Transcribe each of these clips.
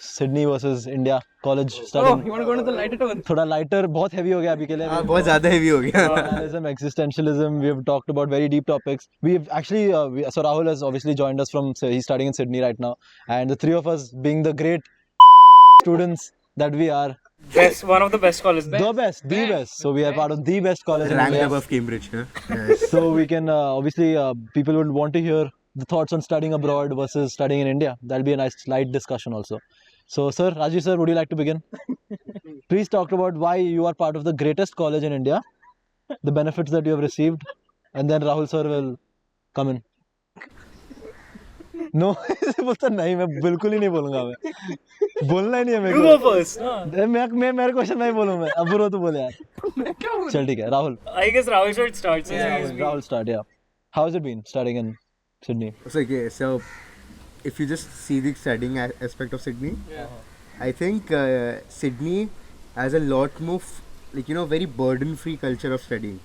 Sydney versus India college starting. Oh, you want to go to the lighter tone? थोड़ा lighter बहुत heavy हो गया अभी के लिए. बहुत ज़्यादा heavy हो गया. Nationalism, existentialism. We have talked about very deep topics. We've actually so Rahul has obviously joined us from. So he's studying in Sydney right now, and the three of us, being the great students that we are, Best, one of the best colleges. the best. So we are part of the best college in Ranked India. above Cambridge. Huh? So we can obviously people would want to hear the thoughts on studying abroad versus studying in India. That'll be a nice light discussion also. So sir, Rajiv sir, would you like to begin? Please talk about why you are part of the greatest college in India, the benefits that you have received, and then Rahul sir will come in. No, ऐसे बोलता नहीं, मैं बिल्कुल ही नहीं बोलूँगा मैं. बोलना ही नहीं है मेरे You को. go first. मैं मेरे क्वेश्चन नहीं बोलूँ मैं. अब बुरा तो बोले यार. चल ठीक है, Rahul. I guess Rahul should start. Since Rahul start, yeah. How has it been studying in Sydney? So if you just see the studying aspect of Sydney, I think Sydney has a lot more very burden-free culture of studying.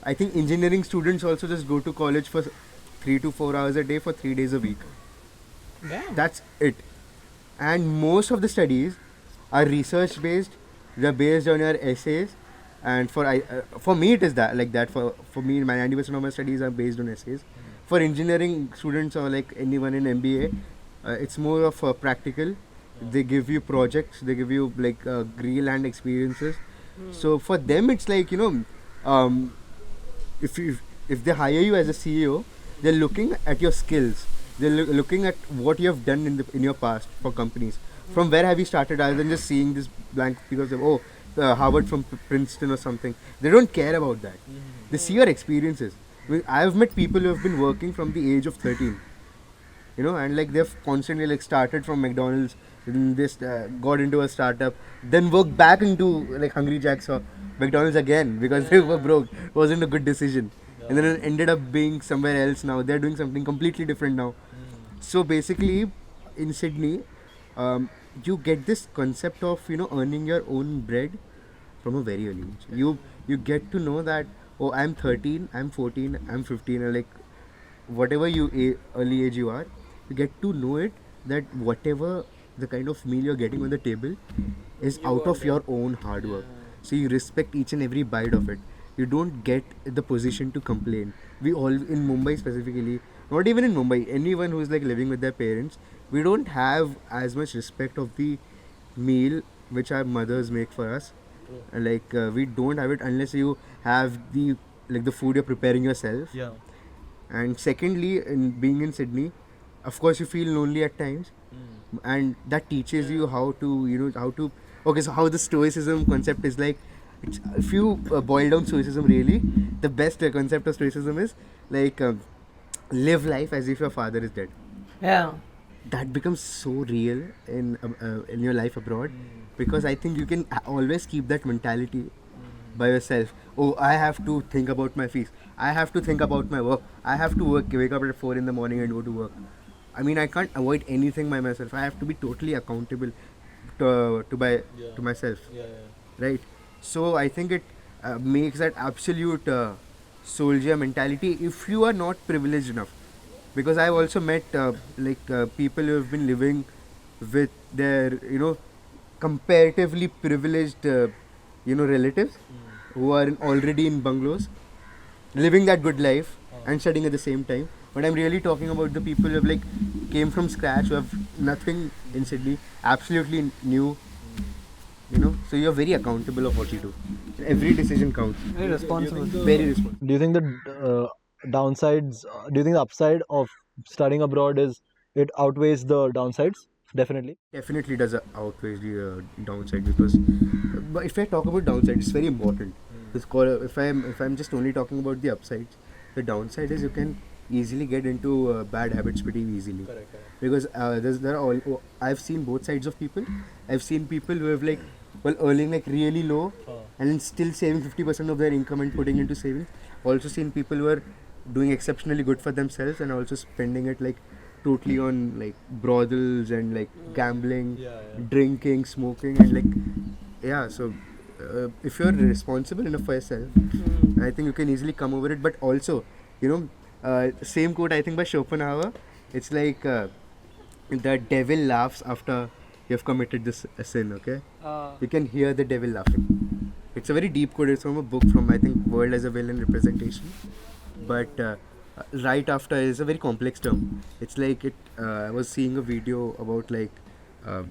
I think engineering students also just go to college for 3 to 4 hours a day for 3 days a week. Damn. That's it. And most of the studies are research based. They're based on your essays. And for me it is that like that. For me, my 90% of my studies are based on essays. For engineering students or like anyone in MBA, it's more of practical. They give you projects. They give you like real hand experiences. So for them, it's like if they hire you as a CEO, they're looking at your skills. They're looking at what you have done in your past for companies. From where have you started, rather than just seeing this blank because of Harvard from Princeton or something. They don't care about that. They see your experiences. I've met people who have been working from the age of 13. And like they've constantly like started from McDonald's, then this got into a startup, then worked back into like Hungry Jack's or McDonald's again because they were broke. It wasn't a good decision. And then it ended up being somewhere else now. They're doing something completely different now. So basically, in Sydney, you get this concept of earning your own bread from a very early age. You get to know that I'm 13, I'm 14, I'm 15, or like whatever early age you are, you get to know it that whatever the kind of meal you're getting on the table is out of your own hard work. So you respect each and every bite of it. You don't get the position to complain. We all in Mumbai specifically, not even in Mumbai, anyone who is like living with their parents, we don't have as much respect of the meal which our mothers make for us. Like we don't have it unless you have the food you're preparing yourself. Yeah. And secondly, in being in Sydney, of course you feel lonely at times, and that teaches you how to okay, so how the stoicism concept is like. If you boil down stoicism really, the best concept of stoicism is like live life as if your father is dead. Yeah. That becomes so real in your life abroad, because I think you can always keep that mentality by yourself. Oh, I have to think about my fees. I have to think about my work. I have to wake up at 4 in the morning and go to work. I mean, I can't avoid anything by myself. I have to be totally accountable to myself. Right? So I think it makes that absolute soldier mentality if you are not privileged enough. Because I've also met people who have been living with their comparatively privileged relatives who are already in bungalows, living that good life and studying at the same time. But I'm really talking about the people who have came from scratch, who have nothing in Sydney, absolutely new. So you're very accountable of what you do. Every decision counts. Very responsible. Very responsible. Do you think the downsides? Do you think the upside of studying abroad is it outweighs the downsides? Definitely. Definitely does outweigh the downside, because but if I talk about downside, it's very important. If I'm just only talking about the upsides, the downside is you can easily get into bad habits pretty easily. Correct. Because I've seen both sides of people. I've seen people who have earning really low and then still saving 50% of their income and putting into savings. Also seen people who are doing exceptionally good for themselves and also spending it totally on brothels and gambling, drinking, smoking, and so if you're responsible enough for yourself, I think you can easily come over it. But also, same quote I think by Schopenhauer. It's the devil laughs after you've committed this sin, okay? You can hear the devil laughing. It's a very deep quote. It's from a book from, I think, World as a Villain Representation. But right after is a very complex term. It's like I was seeing a video about like uh,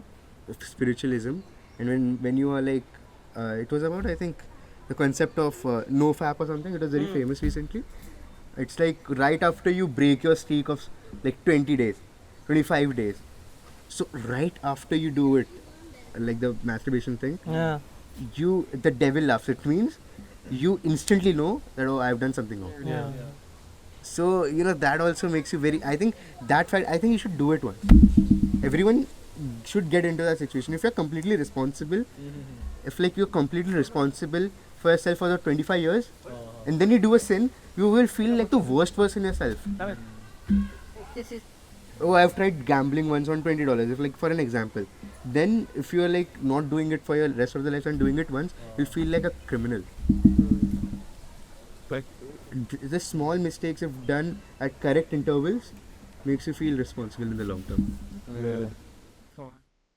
spiritualism, and when you are like, it was about, I think, the concept of no fap or something. It was very famous recently. It's like right after you break your streak of like 20 days, 25 days. So right after you do it, like the masturbation thing, Yeah. the devil laughs. It means you instantly know that, oh, I've done something wrong. Yeah. So that also makes you very. I think that fact. I think you should do it once. Everyone should get into that situation. If you're completely responsible, if like you're completely responsible for yourself for the 25 years, and then you do a sin, you will feel like the worst person yourself. Oh, I've tried gambling once on $20. If like for an example, then if you're like not doing it for your rest of the life and doing it once, you'll feel like a criminal. But The small mistakes you've done at correct intervals makes you feel responsible in the long term.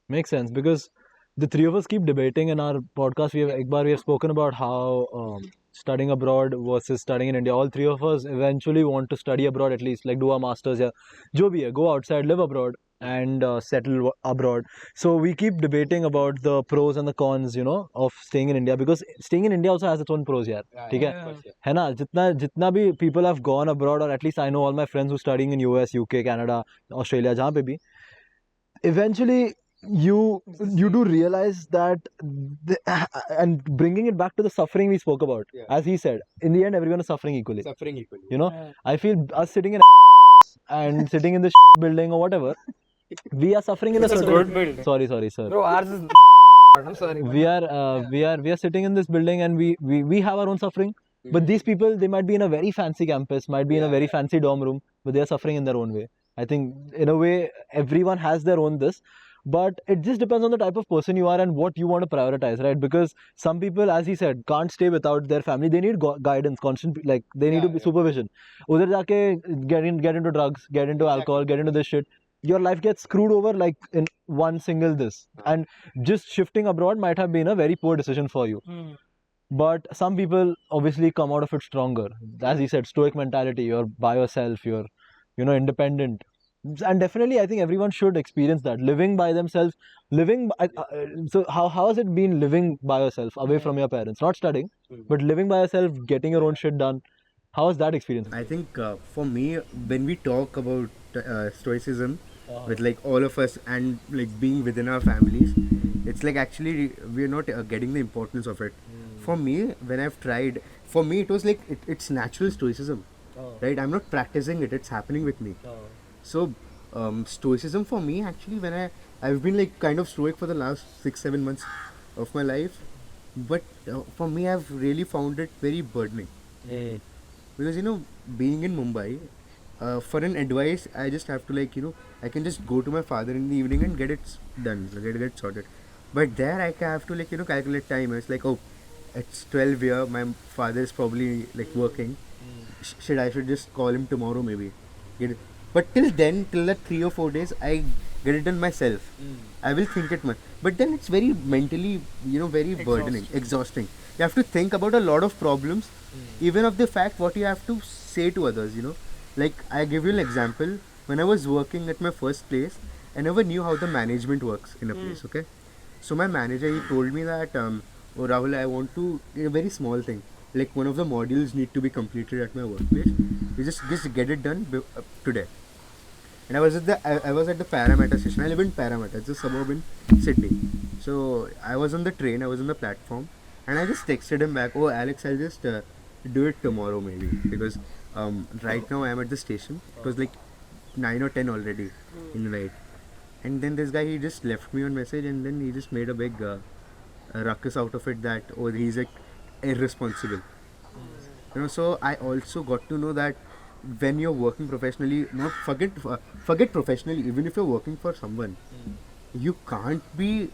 Makes sense, because the three of us keep debating in our podcast. We have spoken about how studying abroad versus studying in India. All three of us eventually want to study abroad, at least like do our masters. Yeah, jo bhi hai, go outside, live abroad, and settle abroad. So we keep debating about the pros and the cons, of staying in India, because staying in India also has its own pros, yaar. ठीक है ना? जितना भी people have gone abroad, or at least I know all my friends who studying in US, UK, Canada, Australia, जहाँ पे भी, eventually you do realize that and bringing it back to the suffering we spoke about, as he said, in the end everyone is suffering equally. I feel us sitting in and sitting in this building or whatever, we are suffering in a It's a certain good building. sorry sir, bro, ours is. I'm sorry. we are sitting in this building, and we have our own suffering. But these people, they might be in a very fancy campus, might be in a very fancy dorm room, but they are suffering in their own way. I think in a way everyone has their own this, but it just depends on the type of person you are and what you want to prioritize, right? Because some people, as he said, can't stay without their family. They need guidance, constant, like they need to be supervision. Udhar jaake get into drugs, get into alcohol, get into this shit. Your life gets screwed over like in one single this, and just shifting abroad might have been a very poor decision for you. But some people obviously come out of it stronger. As he said, stoic mentality. You're by yourself. You're, independent. And definitely, I think everyone should experience that. Living by themselves. So how has it been living by yourself, away from your parents? Not studying, but living by yourself, getting your own shit done. How was that experience? I think for me, when we talk about stoicism with like all of us and like being within our families, it's like actually we're not getting the importance of it. For me, when I've tried, for me it was like it's natural stoicism, right? I'm not practicing it; it's happening with me. So stoicism for me, actually, when I've been like kind of stoic for the last 6-7 months of my life, but for me, I've really found it very burdening. Because being in Mumbai, for an advice, I just have to like I can just go to my father in the evening and get it done, get it sorted. But there I have to like calculate time. It's like, oh, it's 12 here. My father is probably like working. I should just call him tomorrow maybe. Get it. But till then, till that 3 or 4 days, I get it done myself. I will think it much. But then it's very mentally, very burdening, exhausting. You have to think about a lot of problems, even of the fact what you have to say to others, Like, I give you an example. When I was working at my first place, I never knew how the management works in a place, okay? So my manager, he told me that, oh Rahul, I want to, a very small thing. Like one of the modules need to be completed at my workplace. You just get it done today. And I was at the Parramatta station. I live in Parramatta. It's a suburb in Sydney. So I was on the train. I was on the platform, and I just texted him back. Oh Alex, I'll just do it tomorrow maybe, because right now I am at the station. It was like 9 or 10 already in the night. And then this guy, he just left me on message, and then he just made a big ruckus out of it that, oh, he's like irresponsible. So I also got to know that when you're working professionally, not forget professionally, even if you're working for someone, you can't be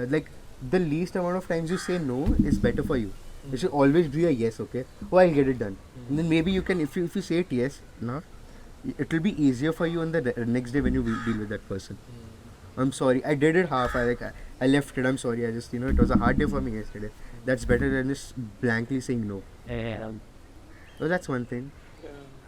like the least amount of times you say no is better for you. You should always be a yes, okay? Oh, I'll get it done. And then maybe you can, if you say it yes, no, it will be easier for you on the next day when you deal with that person. I'm sorry, I did it half. I left it. I'm sorry. I just it was a hard day for me yesterday. That's better than just blankly saying no. Yeah. So that's one thing.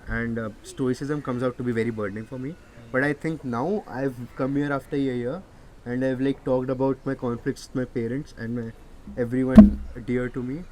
And stoicism comes out to be very burdening for me. But I think now I've come here after a year, and I've like talked about my conflicts with my parents and everyone dear to me.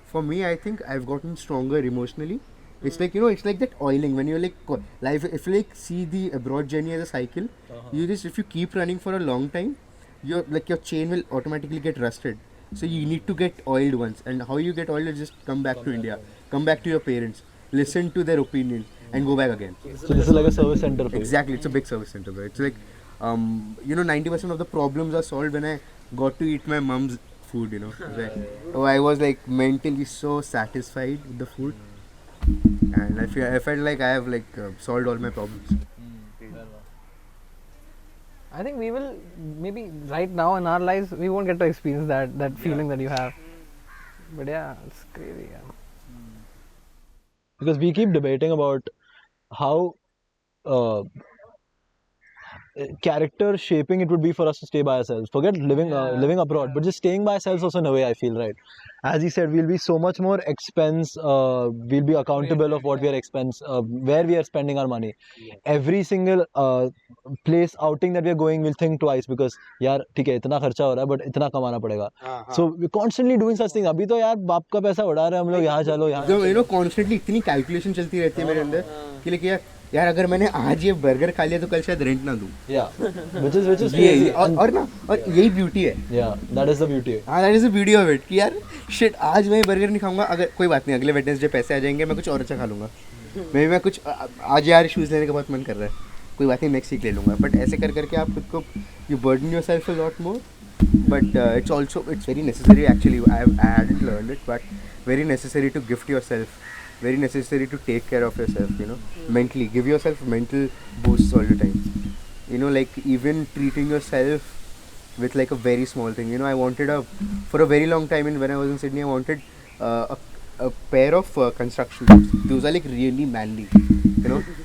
For me, I think I've gotten stronger emotionally. It's like it's like that oiling when you're like life. If you like see the abroad journey as a cycle, you just if you keep running for a long time, your chain will automatically get rusted. So you need to get oiled once. And how you get oiled is just come back to India, come back to your parents, listen to their opinions, and go back again. So this is like a service center for you. Exactly, it's a big service center, bro. It's like 90% of the problems are solved when I got to eat my mom's food. I was like mentally so satisfied with the food, and I felt like I have like solved all my problems. I think we will maybe right now in our lives we won't get to experience that feeling that you have. But yeah, it's crazy. Yeah. Because we keep debating about how character shaping it would be for us to stay by ourselves. Forget living abroad, but just staying by ourselves also in a way, I feel, right? As he said, we'll be so much more expense. We'll be accountable of what we are where we are spending our money. Every single place outing that we are going, we'll think twice because यार ठीक है इतना खर्चा हो रहा है but इतना कमाना पड़ेगा. So we're constantly doing such things. अभी तो यार बाप का पैसा उड़ा रहे हैं हम लोग यहाँ चलो यहाँ. Constantly इतनी calculation चलती रहती है मेरे अंदर कि like यार अगर मैंने आज ये बर्गर खा लिया तो कल शायद रेंट ना दूँ. Which is crazy. और यही ब्यूटी है. That is the beauty. हाँ, that is the beauty of it कि यार shit आज मैं बर्गर नहीं खाऊंगा. अगर कोई बात नहीं अगले वेडनेसडे पैसे आ जाएंगे मैं कुछ और अच्छा खा लूँगा. मैं कुछ आज यार शूज़ लेने का बहुत मन कर रहा है. कोई बात नहीं नेक्स्ट वीक ले लूँगा. बट ऐसे कर करके आप खुद को you burden yourself a lot more. But it's very necessary actually. I hadn't learned it, but very necessary to gift yourself. Very necessary to take care of yourself, mentally. Give yourself mental boosts all the time. Like even treating yourself with like a very small thing. I wanted for a very long time when I was in Sydney, I wanted a pair of construction boots. Those are like really manly.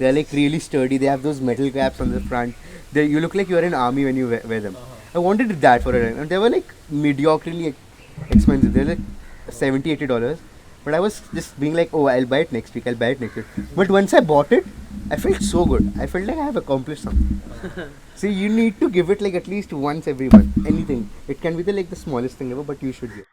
They are like really sturdy. They have those metal caps on the front. You look like you are in army when you wear them. I wanted that for a time. And they were like mediocrely expensive. They're like $70-80. But I was just being like, oh, I'll buy it next week. But once I bought it, I felt so good. I felt like I have accomplished something. See, you need to give it like at least once every month. Anything. It can be the smallest thing ever, but you should give.